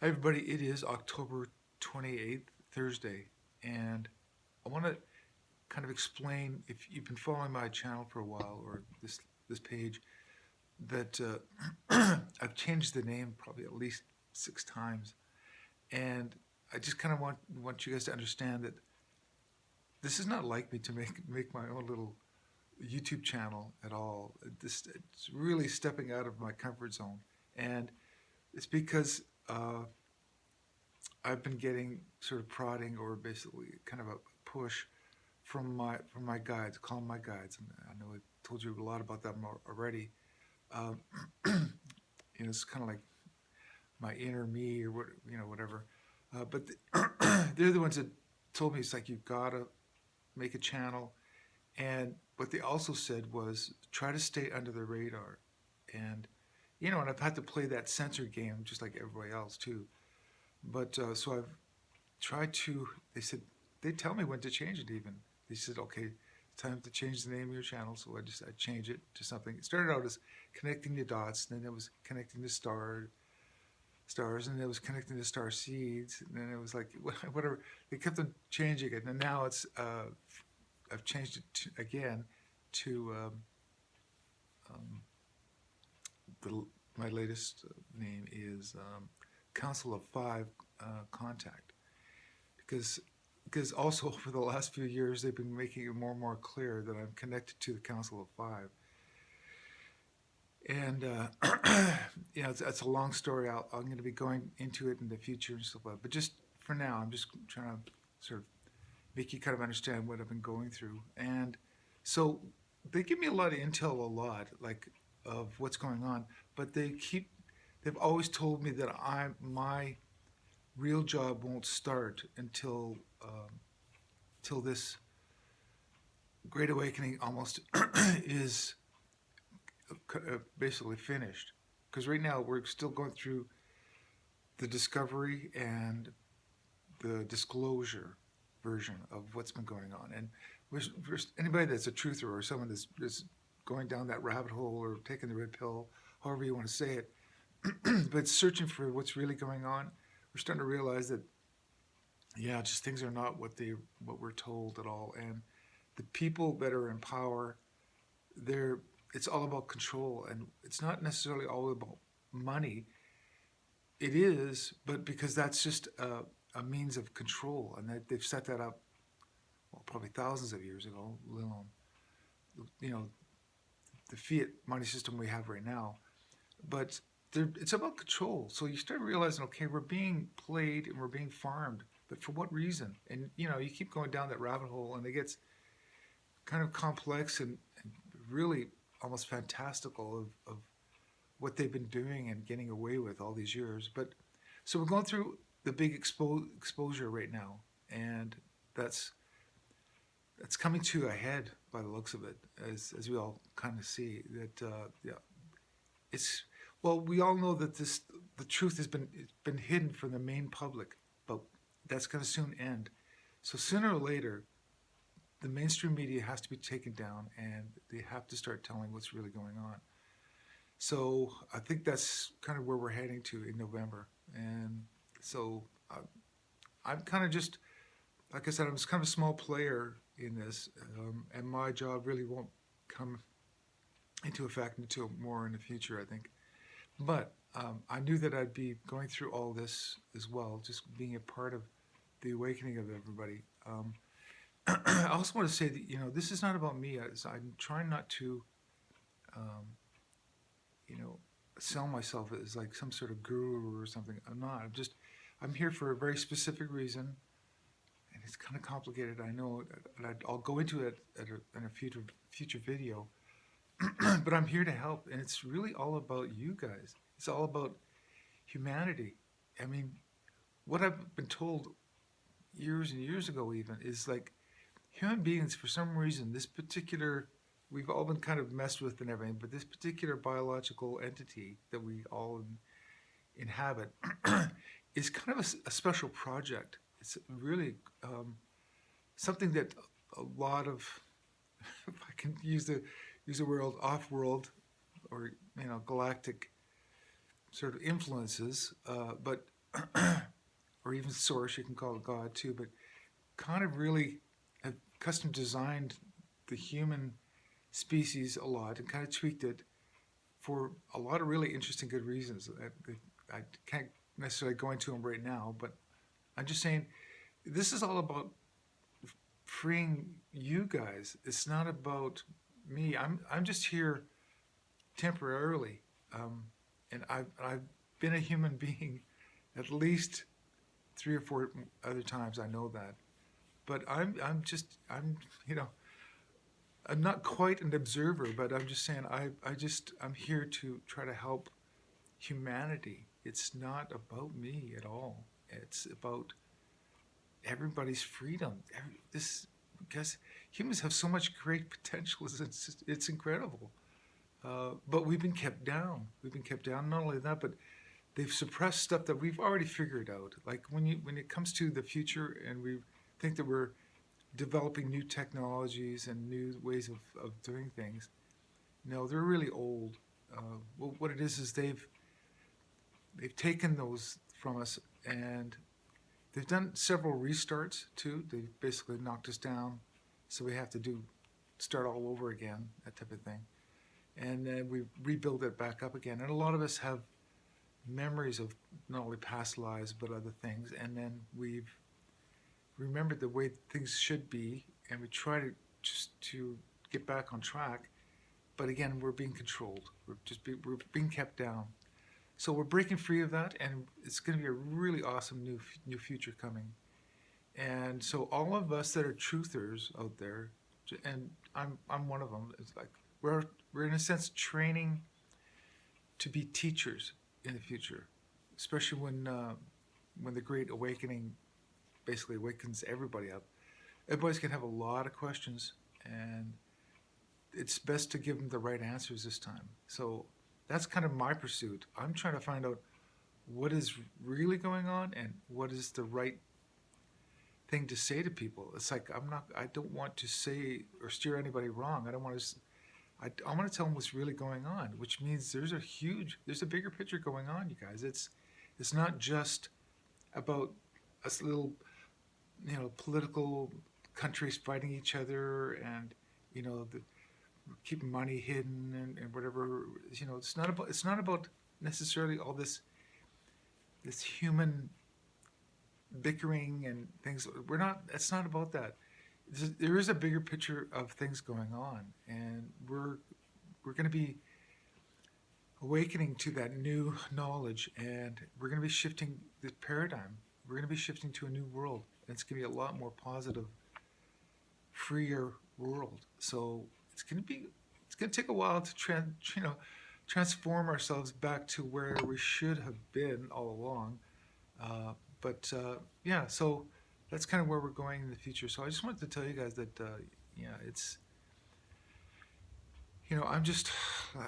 Hi, everybody. It is October 28th, Thursday, and I want to kind of explain if you've been following my channel for a while or this page that I've changed the name probably at least 6 times, and I just kind of want you guys to understand that this is not like me to make my own little YouTube channel at all. It's really stepping out of my comfort zone, and it's because I've been getting sort of prodding or basically kind of a push from my guides, call them my guides. And I know I told you a lot about them already. Um, it's kind of like my inner me or what whatever. But they're the ones that told me it's like you've got to make a channel. And what they also said was try to stay under the radar. And and I've had to play that censor game just like everybody else too. But so I've tried to. They tell me when to change it. Even they said, okay, it's time to change the name of your channel. So I changed it to something. It started out as connecting the dots, and then it was connecting the stars, and then it was connecting the star seeds, and then it was like whatever. They kept on changing it, and now it's I've changed it again to um, my latest name is Council of Five Contact, because also over the last few years they've been making it more and more clear that I'm connected to the Council of Five, and it's a long story. I'm going to be going into it in the future and stuff like that. But just for now, I'm just trying to sort of make you kind of understand what I've been going through, and so they give me a lot of intel, a lot like of what's going on, but they've always told me that my real job won't start until till this great awakening almost is basically finished. Because right now we're still going through the discovery and the disclosure version of what's been going on. And for anybody that's a truther or someone that's going down that rabbit hole or taking the red pill, however you want to say it, but searching for what's really going on, we're starting to realize that just things are not what we're told at all. And the people that are in power, it's all about control, and it's not necessarily all about money. It is, but because that's just a means of control, and they've set that up, well, probably thousands of years ago, let alone, you know, the fiat money system we have right now. But it's about control. So you start realizing, okay, we're being played and we're being farmed, but for what reason? And you keep going down that rabbit hole, and it gets kind of complex and really almost fantastical of what they've been doing and getting away with all these years. But so we're going through the big exposure right now, and that's coming to a head by the looks of it, as we all kind of see that. It's well, we all know that the truth has been hidden from the main public, but that's going to soon end. So sooner or later, the mainstream media has to be taken down, and they have to start telling what's really going on. So I think that's kind of where we're heading to in November, and so I'm kind of just, like I said, I'm just kind of a small player in this, and my job really won't come into effect until more in the future, I think. But I knew that I'd be going through all this as well, just being a part of the awakening of everybody. I also want to say that this is not about me. I'm trying not to, um, you know, sell myself as like some sort of guru or something. I'm not. I'm here for a very specific reason, and it's kind of complicated. I know, and I'll go into it in a future video. But I'm here to help, and it's really all about you guys. It's all about humanity. I mean, what I've been told years and years ago even is like human beings, for some reason, we've all been kind of messed with and everything, but this particular biological entity that we all inhabit is kind of a special project. It's really something that a lot of, if I can use the word off-world or galactic sort of influences, but or even source, you can call it God too, but kind of really have custom designed the human species a lot and kind of tweaked it for a lot of really interesting, good reasons. I can't necessarily go into them right now, but I'm just saying this is all about freeing you guys. It's not about me. I'm just here temporarily, and I've been a human being at least 3 or 4 other times. I know that, but I'm you know I'm not quite an observer, but I'm just saying I'm here to try to help humanity. It's not about me at all. It's about everybody's freedom. This because humans have so much great potential. It's incredible. But we've been kept down. We've been kept down. Not only that, but they've suppressed stuff that we've already figured out. Like when it comes to the future, and we think that we're developing new technologies and new ways of doing things. No, they're really old. Well, what it is they've taken those from us, and they've done several restarts too. They've basically knocked us down, so we have to start all over again, that type of thing. And then we rebuild it back up again. And a lot of us have memories of not only past lives but other things, and then we've remembered the way things should be, and we try to get back on track. But again, we're being controlled. We're being kept down. So we're breaking free of that, and it's going to be a really awesome new future coming. And so all of us that are truthers out there, and I'm one of them. It's like we're in a sense training to be teachers in the future, especially when the Great Awakening basically wakens everybody up. Everybody's gonna have a lot of questions, and it's best to give them the right answers this time. So that's kind of my pursuit. I'm trying to find out what is really going on and what is the right thing to say to people. It's like I don't want to say or steer anybody wrong. I don't want to. I want to tell them what's really going on, which means there's a bigger picture going on, you guys. It's not just about us little, political countries fighting each other and, keeping money hidden and whatever. It's not about necessarily all this human bickering and things. It's not about that. There is a bigger picture of things going on, and we're going to be awakening to that new knowledge, and we're going to be shifting the paradigm. We're going to be shifting to a new world, and it's going to be a lot more positive, freer world. So it's going to take a while to transform ourselves back to where we should have been all along. Yeah, so that's kind of where we're going in the future. So I just wanted to tell you guys that, it's, I'm just,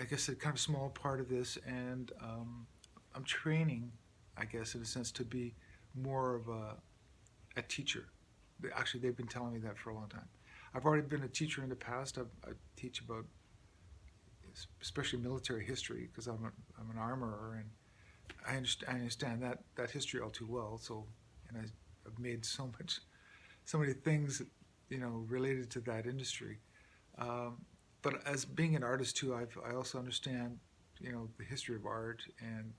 I guess, a kind of small part of this, and I'm training, I guess, in a sense, to be more of a teacher. Actually, they've been telling me that for a long time. I've already been a teacher in the past. I teach about, especially military history, because I'm an armorer, and I understand that history all too well. So, and I've made so many things, related to that industry. But as being an artist too, I also understand, the history of art and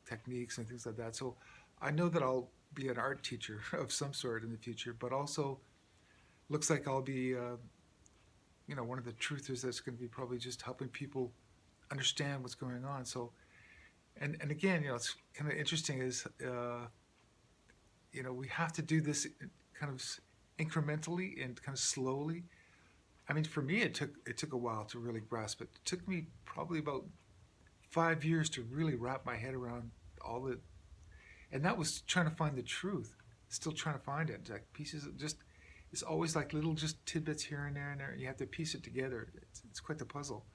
techniques and things like that. So I know that I'll be an art teacher of some sort in the future, but also looks like I'll be, one of the truthers that's going to be probably just helping people understand what's going on. So, and again, it's kind of interesting is, we have to do this kind of incrementally and kind of slowly. I mean, for me, it took a while to really grasp it. It took me probably about 5 years to really wrap my head around all the, and that was trying to find the truth. Still trying to find it. It's like pieces of just, it's always like little just tidbits here and there and there. And you have to piece it together. It's quite the puzzle.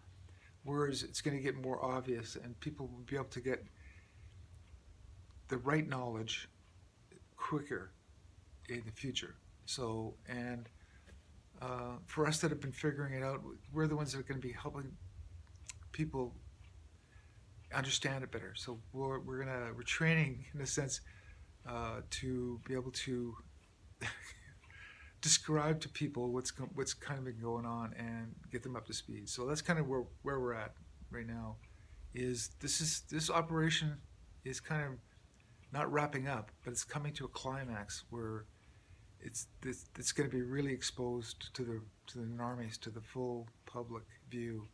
Whereas it's going to get more obvious, and people will be able to get the right knowledge quicker in the future. So, and for us that have been figuring it out, we're the ones that are going to be helping people understand it better. So we're training, in a sense, to be able to describe to people what's kind of been going on and get them up to speed. So that's kind of where we're at right now. This operation is kind of not wrapping up, but it's coming to a climax where it's going to be really exposed to the normies, to the full public view.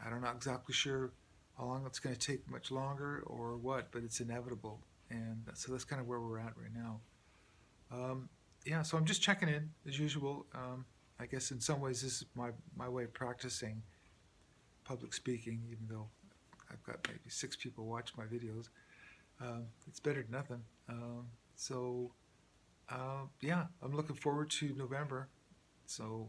I'm not exactly sure how long it's going to take, much longer or what, but it's inevitable, and so that's kind of where we're at right now. Yeah, so I'm just checking in as usual. I guess in some ways this is my way of practicing public speaking, even though I've got maybe 6 people watch my videos. It's better than nothing. So yeah, I'm looking forward to November. So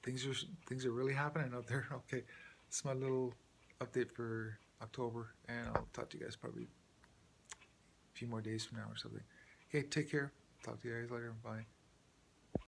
things are really happening out there. Okay, it's my little update for October, and I'll talk to you guys probably a few more days from now or something. Okay, take care. Talk to you guys later. Bye.